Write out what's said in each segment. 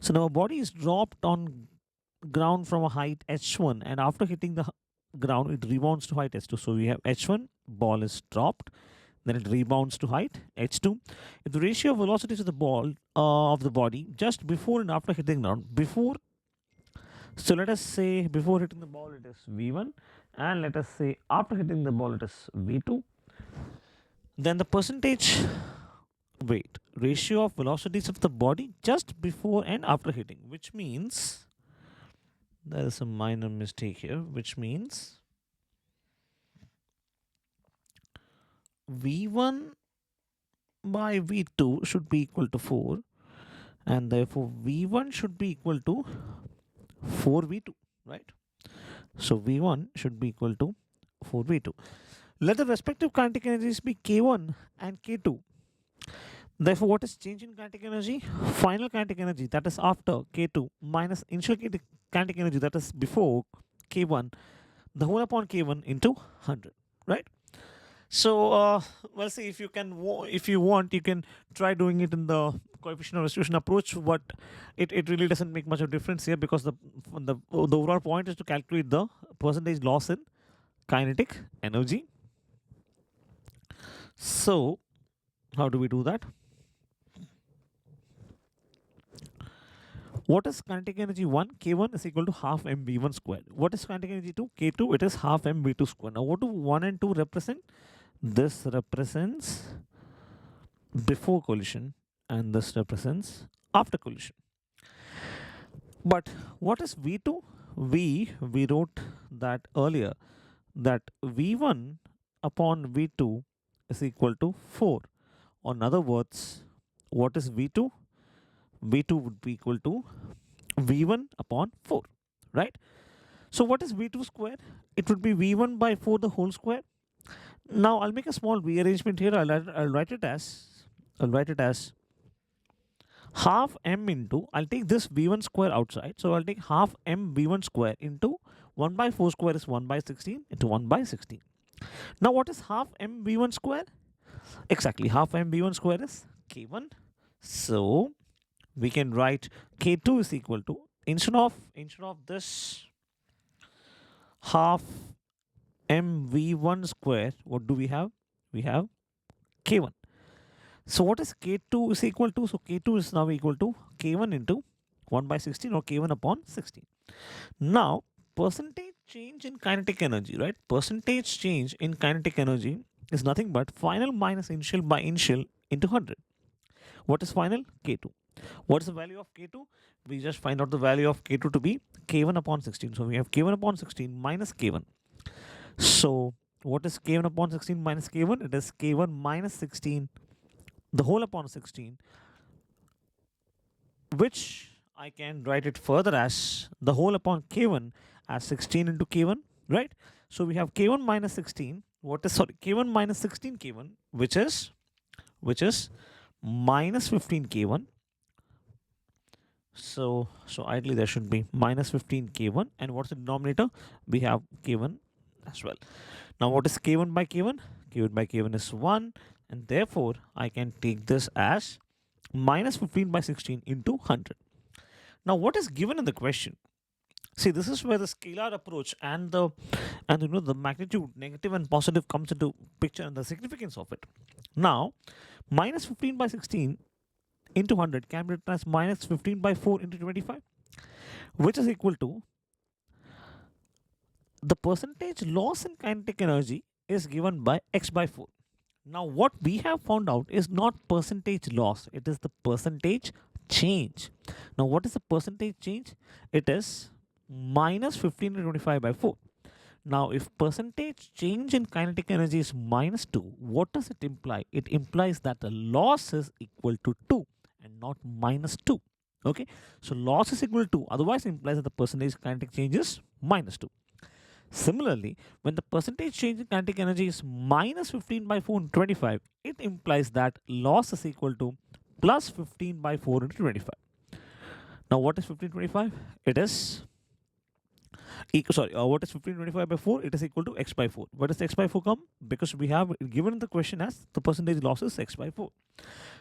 So now a body is dropped on ground from a height h1, and after hitting the ground it rebounds to height h2. So we have h1, ball is dropped, then it rebounds to height h2. If the ratio of velocities of the ball of the body just before and after hitting ground, before, so let us say before hitting the ball it is v1, and let us say after hitting the ball it is v2, then the percentage wait ratio of velocities of the body just before and after hitting, which means there is a minor mistake here, which means v1 by v2 should be equal to 4, and therefore v1 should be equal to 4v2, right? So v1 should be equal to 4v2. Let the respective kinetic energies be k1 and k2. Therefore, what is change in kinetic energy? Final kinetic energy, that is after k2, minus initial kinetic energy, that is before k1, the whole upon k1 into 100, right? So well, see, if you can, if you want, you can try doing it in the coefficient of restitution approach, but it really doesn't make much of a difference here, because the overall point is to calculate the percentage loss in kinetic energy. So how do we do that? What is kinetic energy 1? K1 is equal to half mv1 squared. What is kinetic energy 2? K2, it is half mv2 squared. Now what do 1 and 2 represent? This represents before collision and this represents after collision. But what is v2? We wrote that earlier, that v1 upon v2 is equal to 4. Or in other words, what is v2? v2 would be equal to v1 upon 4, right? So what is v2 square? It would be v1 by 4 the whole square. Now I'll make a small rearrangement here. I'll write it as half m into, I'll take this v1 square outside, so I'll take half m v1 square into 1 by 4 square is 1 by 16 into 1 by 16. Now what is half m v1 square? Exactly, half m v1 square is k1. So we can write k2 is equal to, instead of this half mv1 square, what do we have? We have k1. So what is k2 is equal to? So k2 is now equal to k1 into 1 by 16, or k1 upon 16. Now percentage change in kinetic energy, right? Percentage change in kinetic energy is nothing but final minus initial by initial into 100. What is final? K2. What is the value of K2? We just find out the value of K2 to be K1 upon 16. So we have K1 upon 16 minus K1. So what is K1 upon 16 minus K1? It is K1 minus 16, the whole upon 16, which I can write it further as the whole upon K1 as 16 into K1, right? So we have K1 minus 16. What is, sorry, K1 minus 16 K1, which is minus 15 K1. So ideally there should be minus 15 K1, and what's the denominator? We have K1 as well. Now what is K1 by K1? K1 by K1 is 1, and therefore I can take this as minus 15 by 16 into 100. Now what is given in the question? See, this is where the scalar approach and the magnitude negative and positive comes into picture, and the significance of it. Now minus 15 by 16 into 100 can be written as minus 15 by 4 into 25, which is equal to the percentage loss in kinetic energy is given by x by 4. Now what we have found out is not percentage loss, it is the percentage change. Now what is the percentage change? It is minus 15 to 25 by 4. Now if percentage change in kinetic energy is minus 2, what does it imply? It implies that the loss is equal to 2 and not minus 2. Okay, so loss is equal to 2, otherwise it implies that the percentage kinetic change is minus 2. Similarly, when the percentage change in kinetic energy is minus 15 by 4 into 25, it implies that loss is equal to plus 15 by 4 into 25. Now what is 15 25? It is Sorry, what is 1525 by 4? It is equal to x by 4. Where does x by 4 come? Because we have given the question as the percentage loss is x by 4.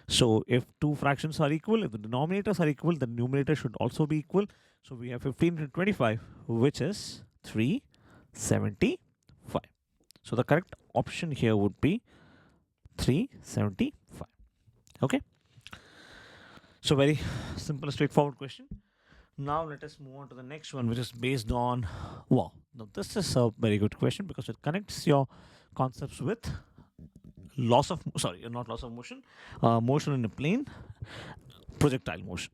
So if two fractions are equal, if the denominators are equal, the numerator should also be equal. So we have 1525, which is 375. So the correct option here would be 375. Okay. So very simple, straightforward question. Now let us move on to the next one, which is based on, wow, now this is a very good question because it connects your concepts with loss of, sorry, not loss of motion, motion in a plane, projectile motion.